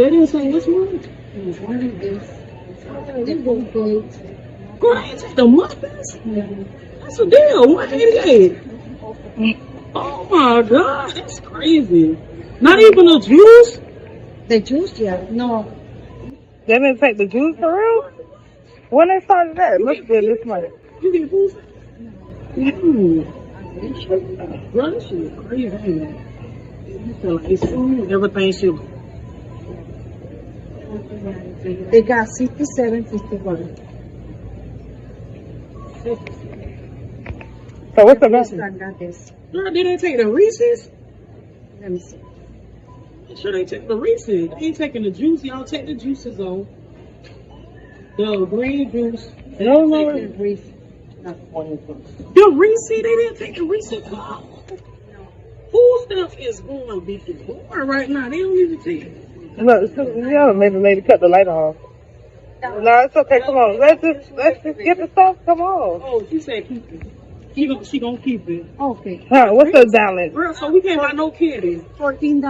They didn't say which one. Girl, I ain't take the muffins. That's a deal. 188. Oh my God, that's crazy. Not even a juice. The juice, yeah. No. They didn't take the juice for real? When they started that? It must have been this month. You get food? Bro, this shit is crazy. Ain't it? You feel like it's food, everything should. They got 67.51. So what's the best? I got this. Girl, did they take the Reese's? Let me see. Sure, they take the Reese's. They ain't taking the juice. Y'all take the juices on. The green juice. No. The Reese. The Reese's, they didn't take the Reese's. Food stuff is going to be boring right now. They don't even take it. Look, yeah, maybe the lady cut the light off. No, it's okay. Come on. Let's just get the stuff. Come on. Oh, she said keep it. She gonna keep it. Okay. Huh, what's the balance? Girl, so we can't buy no candy. $14.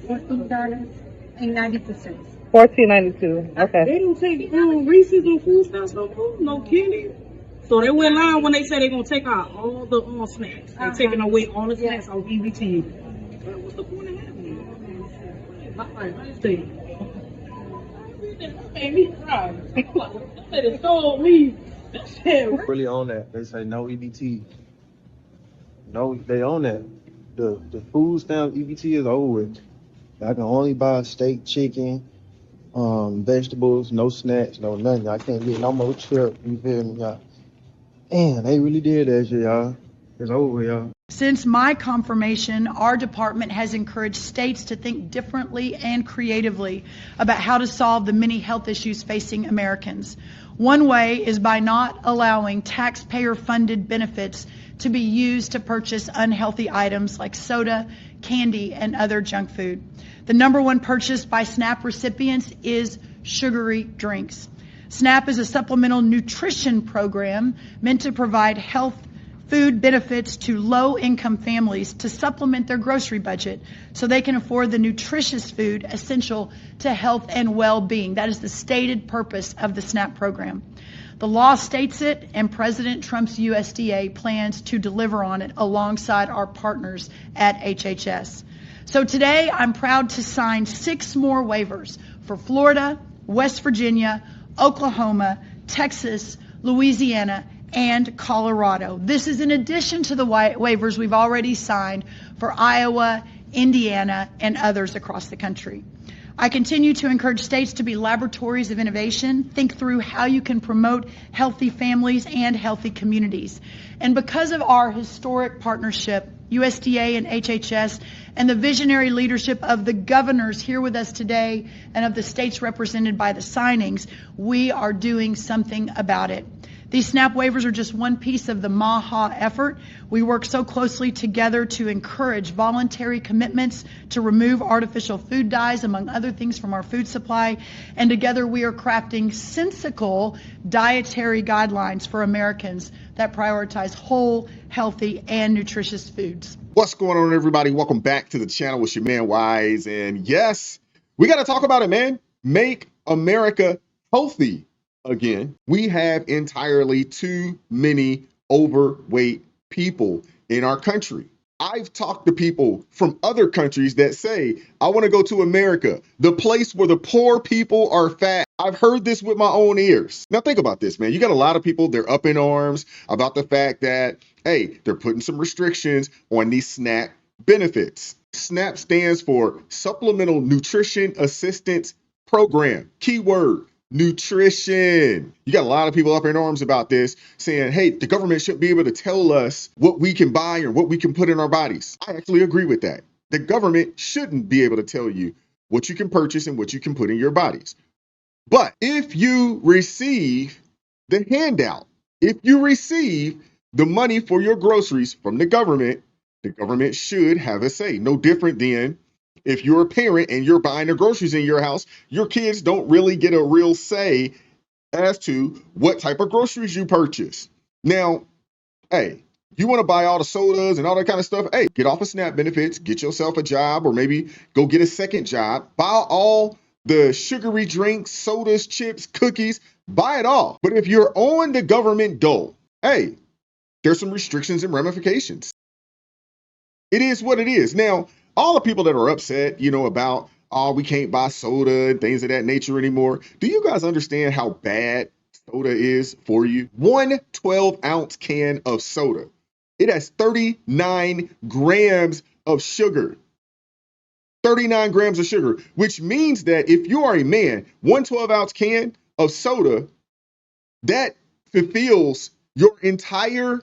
$14.90. $14.92. Okay. They don't take Reese's or food stuff, no candy. So they went live when they said they're gonna take out all the snacks. They're taking away all the snacks off EBT. But what's the point of having it? Let's see. That made me cry. They told me that shit. Really on that. They say no EBT. No, they own that. The food stamp EBT is over with. I can only buy steak, chicken, vegetables, no snacks, no nothing. I can't get no more chip. You feel me, y'all? Damn, they really did that shit, y'all. It's over, y'all. Since my confirmation, our department has encouraged states to think differently and creatively about how to solve the many health issues facing Americans. One way is by not allowing taxpayer-funded benefits to be used to purchase unhealthy items like soda, candy, and other junk food. The number one purchase by SNAP recipients is sugary drinks. SNAP is a supplemental nutrition program meant to provide health food benefits to low-income families to supplement their grocery budget so they can afford the nutritious food essential to health and well-being. That is the stated purpose of the SNAP program. The law states it, and President Trump's USDA plans to deliver on it alongside our partners at HHS. So today, I'm proud to sign 6 more waivers for Florida, West Virginia, Oklahoma, Texas, Louisiana, and Colorado. This is in addition to the waivers we've already signed for Iowa, Indiana, and others across the country. I continue to encourage states to be laboratories of innovation, think through how you can promote healthy families and healthy communities. And because of our historic partnership, USDA and HHS, and the visionary leadership of the governors here with us today and of the states represented by the signings, we are doing something about it. These SNAP waivers are just one piece of the MAHA effort. We work so closely together to encourage voluntary commitments to remove artificial food dyes, among other things, from our food supply. And together we are crafting sensical dietary guidelines for Americans that prioritize whole, healthy, and nutritious foods. What's going on, everybody? Welcome back to the channel. It's your man Wise. And yes, we got to talk about it, man. Make America healthy again. We have entirely too many overweight people in our country. I've talked to people from other countries that say, I want to go to America, the place where the poor people are fat. I've heard this with my own ears. Now think about this, man. You got a lot of people, they're up in arms about the fact that, hey, they're putting some restrictions on these SNAP benefits. SNAP stands for Supplemental Nutrition Assistance Program. Keyword, nutrition. You got a lot of people up in arms about this, saying, hey, the government shouldn't be able to tell us what we can buy or what we can put in our bodies. I actually agree with that. The government shouldn't be able to tell you what you can purchase and what you can put in your bodies. But if you receive the handout, if you receive the money for your groceries from the government should have a say. No different than if you're a parent and you're buying the groceries in your house, your kids don't really get a real say as to what type of groceries you purchase. Now, hey, You want to buy all the sodas and all that kind of stuff? Hey, get off of SNAP benefits, get yourself a job, or maybe go get a second job. Buy all the sugary drinks, sodas, chips, cookies, buy it all. But if you're on the government dole, hey, there's some restrictions and ramifications. It is what it is. Now, all the people that are upset, about, oh, we can't buy soda and things of that nature anymore. Do you guys understand how bad soda is for you? One 12-ounce can of soda. It has 39 grams of sugar. 39 grams of sugar, which means that if you are a man, one 12-ounce can of soda, that fulfills your entire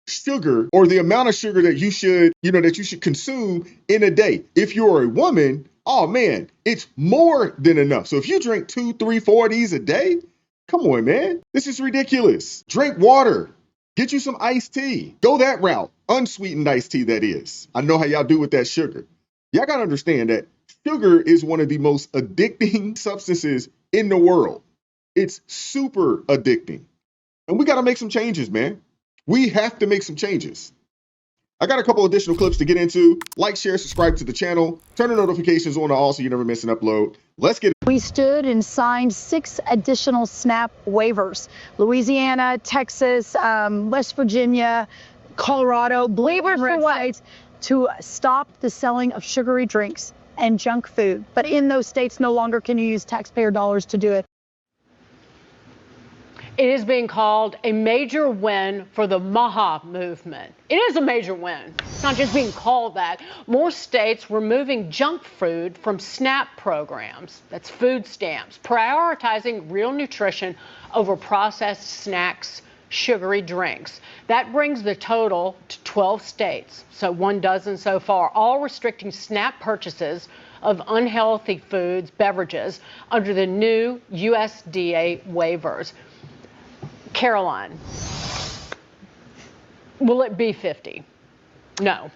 sugar, or the amount of sugar that you should consume in a day. If you're a woman, oh man, it's more than enough. So if you drink 2, 3, 4 of these a day, come on, man. This is ridiculous. Drink water. Get you some iced tea. Go that route. Unsweetened iced tea, that is. I know how y'all do with that sugar. Y'all got to understand that sugar is one of the most addicting substances in the world. It's super addicting. And we got to make some changes, man. We have to make some changes. I got a couple additional clips to get into. Like, share, subscribe to the channel. Turn the notifications on to all so you never miss an upload. Let's get it. We stood and signed 6 additional SNAP waivers. Louisiana, Texas, West Virginia, Colorado, waivers for what? To stop the selling of sugary drinks and junk food. But in those states, no longer can you use taxpayer dollars to do it. It is being called a major win for the MAHA movement. It is a major win. It's not just being called that. More states removing junk food from SNAP programs. That's food stamps, prioritizing real nutrition over processed snacks, sugary drinks. That brings the total to 12 states, so 12 so far, all restricting SNAP purchases of unhealthy foods, beverages under the new USDA waivers. Caroline, will it be 50? No.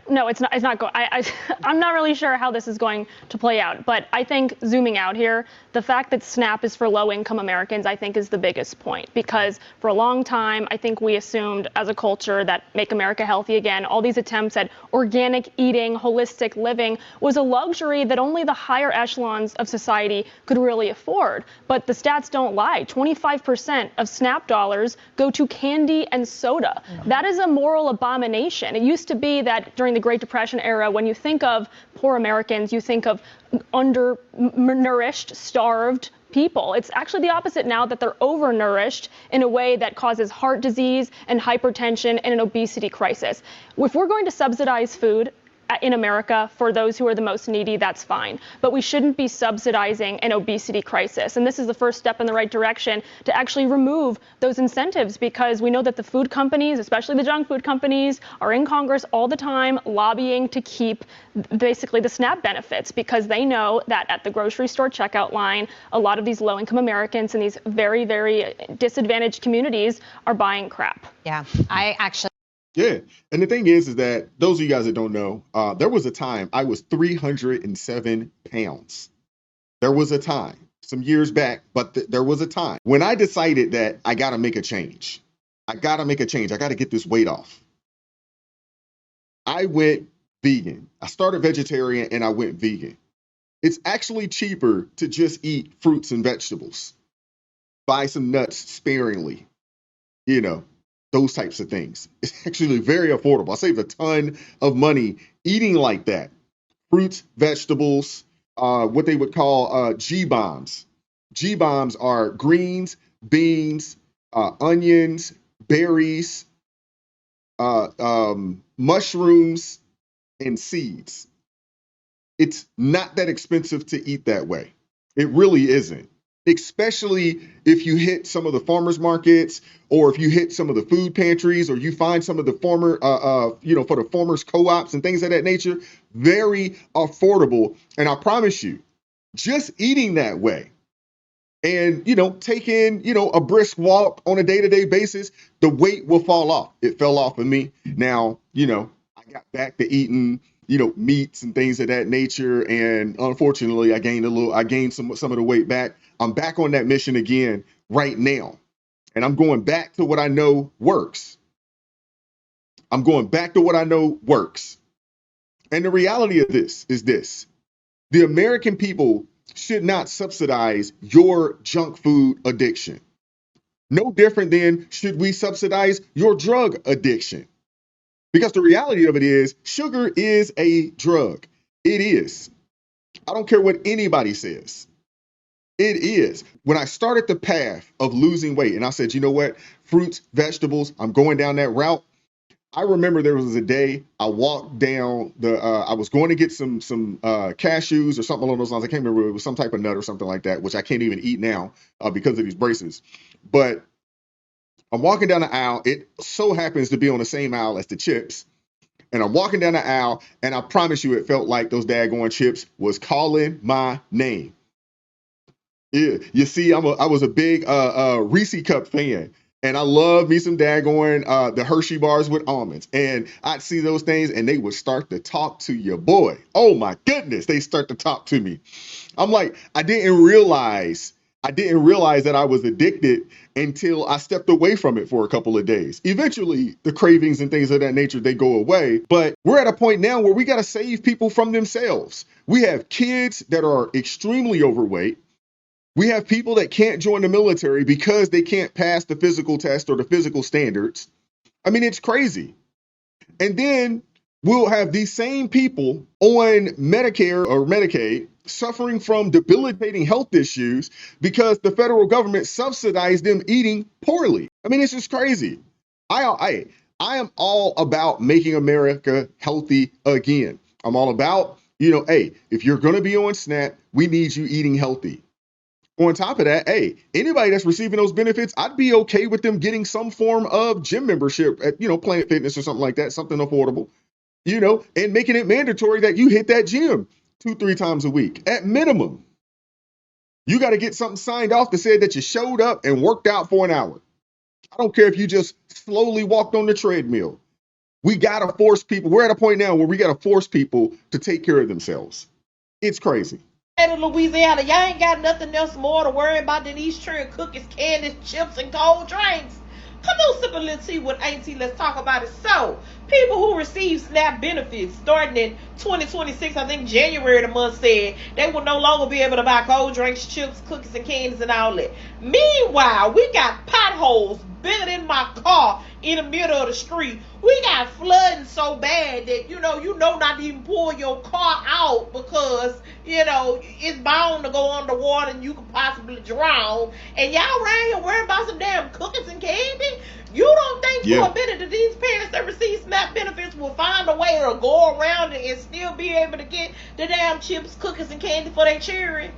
No, it's not. It's not going. I'm not really sure how this is going to play out. But I think zooming out here, the fact that SNAP is for low-income Americans, I think, is the biggest point. Because for a long time, I think we assumed as a culture that Make America Healthy Again, all these attempts at organic eating, holistic living, was a luxury that only the higher echelons of society could really afford. But the stats don't lie. 25% of SNAP dollars go to candy and soda. That is a moral abomination. It used to be that during the Great Depression era, when you think of poor Americans, you think of undernourished, starved people. It's actually the opposite now, that they're overnourished in a way that causes heart disease and hypertension and an obesity crisis. If we're going to subsidize food in America for those who are the most needy, that's fine. But we shouldn't be subsidizing an obesity crisis. And this is the first step in the right direction to actually remove those incentives, because we know that the food companies, especially the junk food companies, are in Congress all the time lobbying to keep basically the SNAP benefits, because they know that at the grocery store checkout line, a lot of these low-income Americans in these very, very disadvantaged communities are buying crap. Yeah, Yeah. And the thing is that those of you guys that don't know, there was a time I was 307 pounds. There was a time some years back, but there was a time when I decided that I got to make a change. I got to get this weight off. I went vegan. I started vegetarian and I went vegan. It's actually cheaper to just eat fruits and vegetables. Buy some nuts sparingly, those types of things. It's actually very affordable. I saved a ton of money eating like that. Fruits, vegetables, what they would call G-bombs. G-bombs are greens, beans, onions, berries, mushrooms, and seeds. It's not that expensive to eat that way. It really isn't. Especially if you hit some of the farmers markets, or if you hit some of the food pantries, or you find some of the for the farmers co-ops and things of that nature. Very affordable. And I promise you, just eating that way and, taking, a brisk walk on a day-to-day basis, the weight will fall off. It fell off of me. Now, I got back to eating meats and things of that nature. And unfortunately, I gained some of the weight back. I'm back on that mission again right now. And I'm going back to what I know works. I'm going back to what I know works. And the reality of this is this: the American people should not subsidize your junk food addiction. No different than should we subsidize your drug addiction. Because the reality of it is, sugar is a drug. It is. I don't care what anybody says. It is. When I started the path of losing weight and I said, you know what, fruits, vegetables, I'm going down that route. I remember there was a day I walked down I was going to get some cashews or something along those lines. I can't remember. It was some type of nut or something like that, which I can't even eat now because of these braces. But I'm walking down the aisle. It so happens to be on the same aisle as the chips. And I'm walking down the aisle, and I promise you, it felt like those daggone chips was calling my name. Yeah, you see, I was a big Reese Cup fan, and I love me some daggone the Hershey bars with almonds. And I'd see those things, and they would start to talk to your boy. Oh my goodness, they start to talk to me. I'm like, I didn't realize that I was addicted until I stepped away from it for a couple of days. Eventually, the cravings and things of that nature, they go away. But we're at a point now where we got to save people from themselves. We have kids that are extremely overweight. We have people that can't join the military because they can't pass the physical test or the physical standards. I mean, it's crazy. And then we'll have these same people on Medicare or Medicaid suffering from debilitating health issues because the federal government subsidized them eating poorly. I mean, it's just crazy. I am all about making America healthy again. I'm all about, hey, if you're going to be on SNAP, we need you eating healthy. On top of that, hey, anybody that's receiving those benefits, I'd be okay with them getting some form of gym membership at, Planet Fitness or something like that, something affordable, and making it mandatory that you hit that gym 2-3 times a week at minimum. You got to get something signed off that said that you showed up and worked out for an hour. I don't care if you just slowly walked on the treadmill. We got to force people. We're at a point now where we got to force people to take care of themselves. It's crazy. In Louisiana, y'all ain't got nothing else more to worry about than these churn cookies, candies, chips, and cold drinks. Come on, sip a little tea with Auntie. Let's talk about it. So, people who receive SNAP benefits starting in 2026, I think January the month, said they will no longer be able to buy cold drinks, chips, cookies, and candies and all that. Meanwhile, we got potholes bigger than my car in the middle of the street. We got flooding so bad that you know not to even pull your car out because it's bound to go underwater and you could possibly drown. And y'all around here worrying about some damn cookies and candy? You don't think for a minute that these parents that receive SNAP benefits will find a way to go around it and still be able to get the damn chips, cookies, and candy for their children?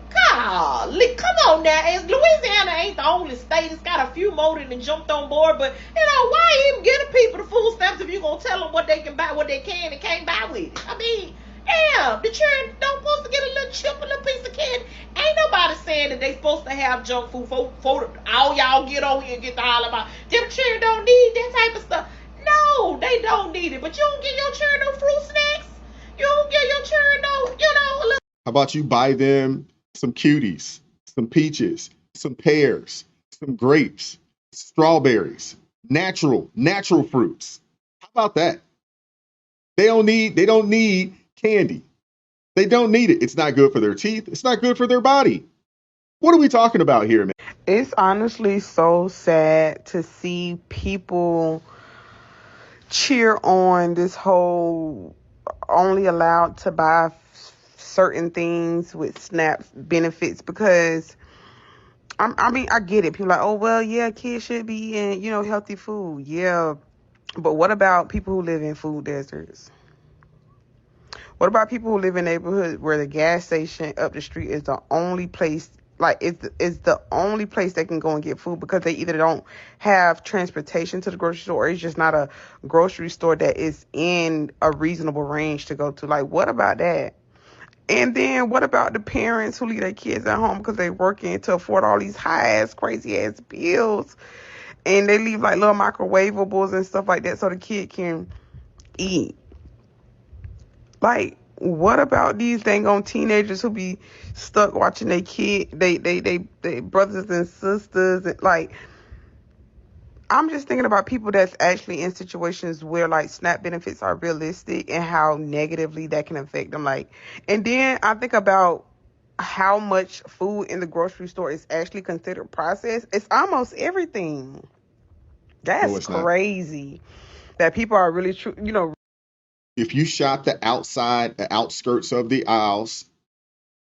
Golly, come on now. Louisiana ain't the only state. It's got a few more that jumped on board, but why even give the people the food stamps if you're gonna tell them what they can buy, what they can and can't buy with it? I mean, damn, the children don't supposed to get a little chip, a little piece of candy. Ain't nobody saying that they supposed to have junk food for all y'all get on here and get the all about. Them children don't need that type of stuff. No, they don't need it. But you don't give your children no fruit snacks. You don't give your children no, a little. How about you buy them some cuties, some peaches, some pears, some grapes, strawberries, natural fruits. How about that? They don't need candy. They don't need it. It's not good for their teeth. It's not good for their body. What are we talking about here, man? It's honestly so sad to see people cheer on this whole only allowed to buy certain things with SNAP benefits, because I get it. People are like, oh, well, yeah, kids should be eating, healthy food. Yeah. But what about people who live in food deserts? What about people who live in neighborhoods where the gas station up the street is the only place, it's the only place they can go and get food because they either don't have transportation to the grocery store or it's just not a grocery store that is in a reasonable range to go to? Like, what about that? And then what about the parents who leave their kids at home because they working to afford all these high-ass, crazy-ass bills, and they leave like little microwavables and stuff like that so the kid can eat? Like, what about these dang on teenagers who be stuck watching their kid, they brothers and sisters? And like, I'm just thinking about people that's actually in situations where like SNAP benefits are realistic and how negatively that can affect them. Like, and then I think about how much food in the grocery store is actually considered processed. It's almost everything. No, That's it's not. crazy that people are really true, If you shop the outskirts of the aisles,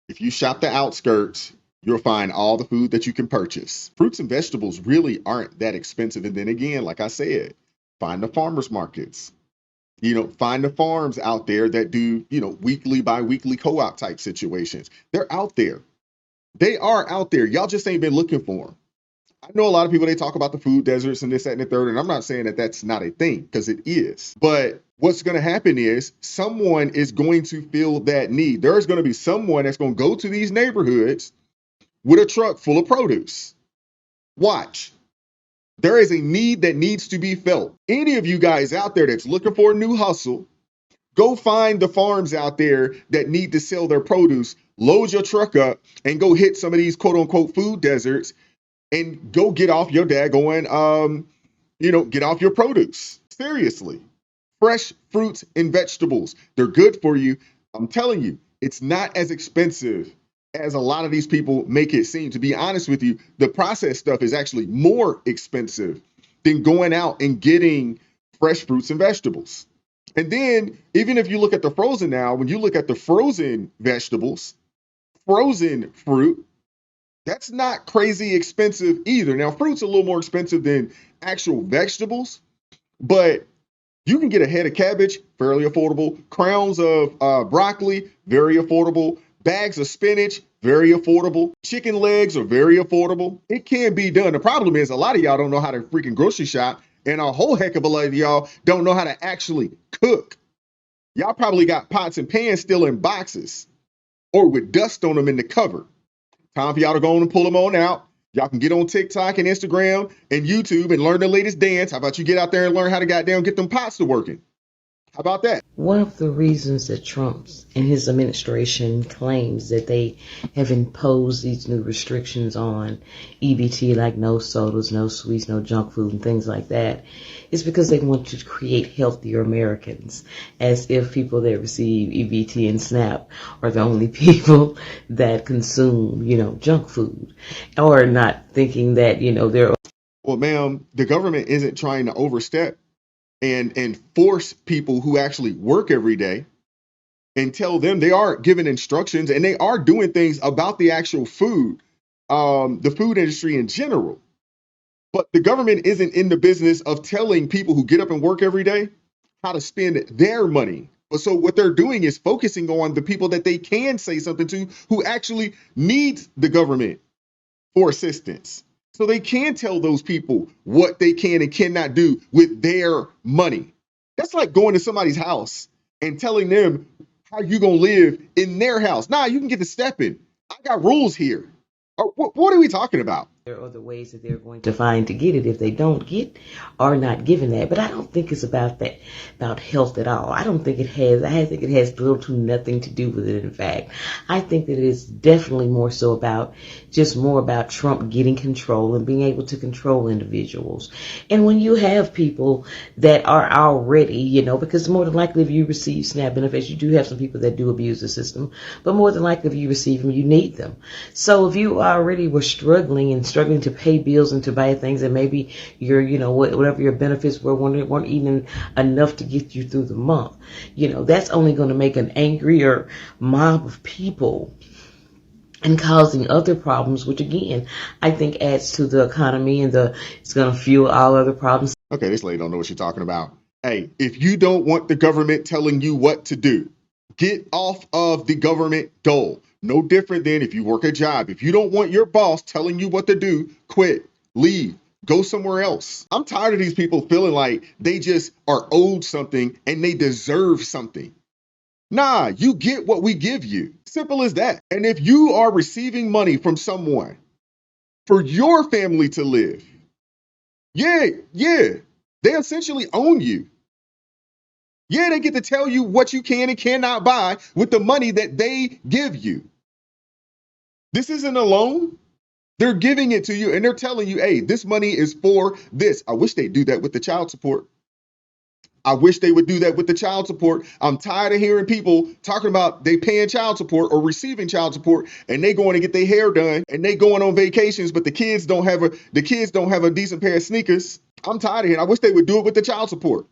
if you shop the outskirts, you'll find all the food that you can purchase. Fruits and vegetables really aren't that expensive. And then again, like I said, find the farmers markets. Find the farms out there that do, weekly, bi-weekly co-op type situations. They're out there. They are out there. Y'all just ain't been looking for them. I know a lot of people, they talk about the food deserts and this, that, and the third, and I'm not saying that that's not a thing, because it is. But what's going to happen is someone is going to feel that need. There's going to be someone that's going to go to these neighborhoods with a truck full of produce. Watch. There is a need that needs to be felt. Any of you guys out there that's looking for a new hustle, go find the farms out there that need to sell their produce, load your truck up, and go hit some of these quote unquote food deserts and go get off your daggone, get off your produce. Seriously. Fresh fruits and vegetables. They're good for you. I'm telling you, it's not as expensive as a lot of these people make it seem. To be honest with you, the processed stuff is actually more expensive than going out and getting fresh fruits and vegetables. And then, even if you look at the frozen now, when you look at the frozen vegetables, frozen fruit, that's not crazy expensive either. Now, fruit's a little more expensive than actual vegetables, but you can get a head of cabbage, fairly affordable. Crowns of broccoli, very affordable. Bags of spinach, very affordable. Chicken legs are very affordable. It can be done. The problem is a lot of y'all don't know how to freaking grocery shop, and a whole heck of a lot of y'all don't know how to actually cook. Y'all probably got pots and pans still in boxes or with dust on them in the cupboard. Time for y'all to go on and pull them on out. Y'all can get on TikTok and Instagram and YouTube and learn the latest dance. How about you get out there and learn how to goddamn get them pots to working? How about that? One of the reasons that Trump and his administration claims that they have imposed these new restrictions on EBT, like no sodas, no sweets, no junk food, and things like that, is because they want to create healthier Americans, as if people that receive EBT and SNAP are the only people that consume, junk food, or not thinking that, they're. Well, ma'am, the government isn't trying to overstep and force people who actually work every day and tell them. They are given instructions and they are doing things about the actual food, the food industry in general. But the government isn't in the business of telling people who get up and work every day how to spend their money. But so what they're doing is focusing on the people that they can say something to who actually needs the government for assistance. So they can tell those people what they can and cannot do with their money. That's like going to somebody's house and telling them how you gonna live in their house. Nah, you can get to stepping. I got rules here. What are we talking about? There are other ways that they're going to find to get it if they don't get or not given that. But I don't think it's about that, about health at all. I think it has little to nothing to do with it, in fact. I think that it is definitely more so about Trump getting control and being able to control individuals. And when you have people that are already, because more than likely if you receive SNAP benefits, you do have some people that do abuse the system, but more than likely if you receive them, you need them. So if you already were struggling to pay bills and to buy things, and maybe your, whatever your benefits were weren't even enough to get you through the month, that's only going to make an angrier mob of people and causing other problems, which again, I think adds to the economy and it's going to fuel all other problems. Okay, this lady don't know what she's talking about. Hey, if you don't want the government telling you what to do, get off of the government dole. No different than if you work a job. If you don't want your boss telling you what to do, quit, leave, go somewhere else. I'm tired of these people feeling like they just are owed something and they deserve something. Nah, you get what we give you. Simple as that. And if you are receiving money from someone for your family to live, yeah, they essentially own you. Yeah, they get to tell you what you can and cannot buy with the money that they give you. This isn't a loan. They're giving it to you and they're telling you, hey, this money is for this. I wish they'd do that with the child support. I wish they would do that with the child support. I'm tired of hearing people talking about they paying child support or receiving child support and they going to get their hair done and they going on vacations, but the kids don't have a decent pair of sneakers. I'm tired of hearing. I wish they would do it with the child support.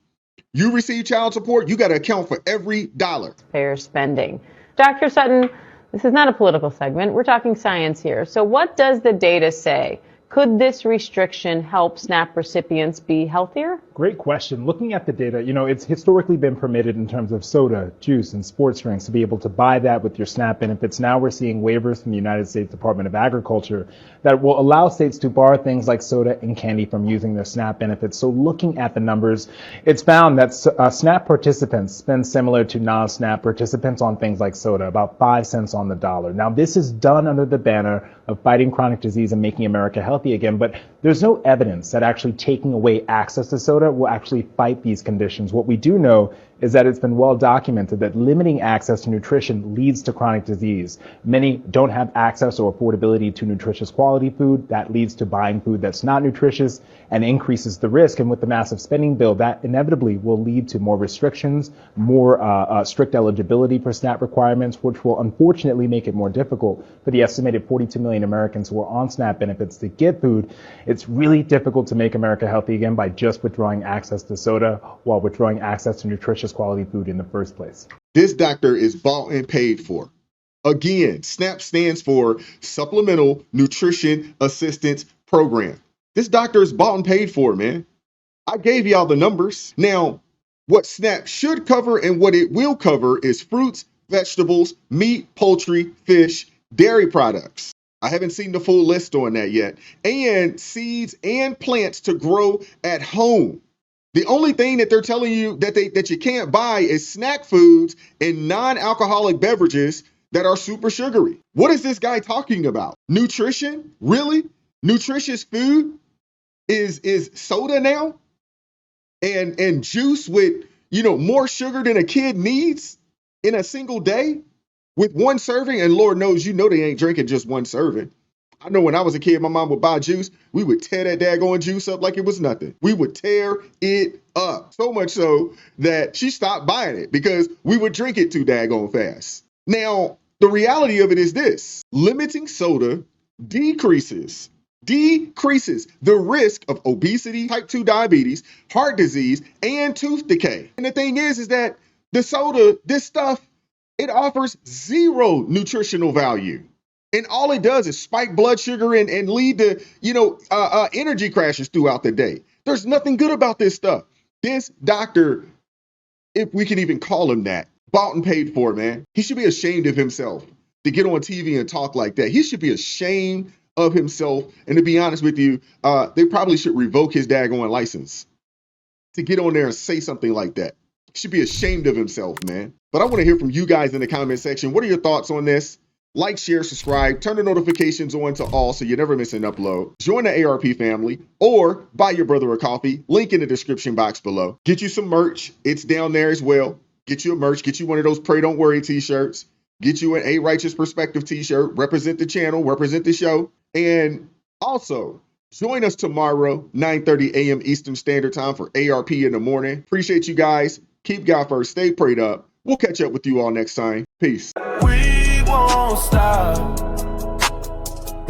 You receive child support, you got to account for every dollar. Taxpayer spending. Dr. Sutton, this is not a political segment. We're talking science here. So what does the data say? Could this restriction help SNAP recipients be healthier? Great question. Looking at the data, it's historically been permitted in terms of soda, juice, and sports drinks to be able to buy that with your SNAP benefits. Now we're seeing waivers from the United States Department of Agriculture that will allow states to bar things like soda and candy from using their SNAP benefits. So looking at the numbers, it's found that SNAP participants spend similar to non-SNAP participants on things like soda, about 5 cents on the dollar. Now this is done under the banner of fighting chronic disease and making America healthy again, but there's no evidence that actually taking away access to soda will actually fight these conditions. What we do know is that it's been well documented that limiting access to nutrition leads to chronic disease. Many don't have access or affordability to nutritious quality food. That leads to buying food that's not nutritious and increases the risk. And with the massive spending bill, that inevitably will lead to more restrictions, more strict eligibility for SNAP requirements, which will unfortunately make it more difficult for the estimated 42 million Americans who are on SNAP benefits to get food. It's really difficult to make America healthy again by just withdrawing access to soda while withdrawing access to nutritious quality food in the first place. This doctor is bought and paid for. Again, SNAP stands for Supplemental Nutrition Assistance Program. This doctor is bought and paid for, man. I gave y'all the numbers. Now, what SNAP should cover and what it will cover is fruits, vegetables, meat, poultry, fish, dairy products. I haven't seen the full list on that yet. And seeds and plants to grow at home. The only thing that they're telling you that you can't buy is snack foods and non-alcoholic beverages that are super sugary. What is this guy talking about? Nutrition? Really? Nutritious food is soda now? And juice with, more sugar than a kid needs in a single day with one serving? And Lord knows, they ain't drinking just one serving. I know when I was a kid, my mom would buy juice. We would tear that daggone juice up like it was nothing. We would tear it up. So much so that she stopped buying it because we would drink it too daggone fast. Now, the reality of it is this. Limiting soda decreases the risk of obesity, type 2 diabetes, heart disease, and tooth decay. And the thing is that the soda, this stuff, it offers zero nutritional value. And all it does is spike blood sugar and lead to, energy crashes throughout the day. There's nothing good about this stuff. This doctor, if we can even call him that, bought and paid for, man. He should be ashamed of himself to get on TV and talk like that. He should be ashamed of himself. And to be honest with you, they probably should revoke his daggone license to get on there and say something like that. He should be ashamed of himself, man. But I want to hear from you guys in the comment section. What are your thoughts on this? Like, share, subscribe, turn the notifications on to all so you never miss an upload. Join the ARP family or buy your brother a coffee. Link in the description box below. Get you some merch. It's down there as well. Get you a merch. Get you one of those Pray Don't Worry t-shirts. Get you an A Righteous Perspective t-shirt. Represent the channel. Represent the show. And also, join us tomorrow, 9:30 a.m. Eastern Standard Time for ARP in the morning. Appreciate you guys. Keep God first. Stay prayed up. We'll catch up with you all next time. Peace. Won't stop,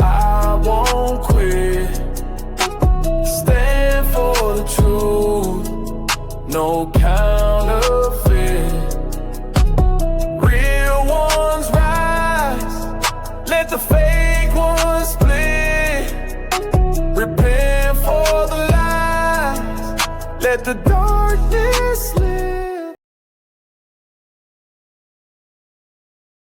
I won't quit, stand for the truth, no counterfeit, real ones rise, let the fake ones split, repent for the lies, let the darkness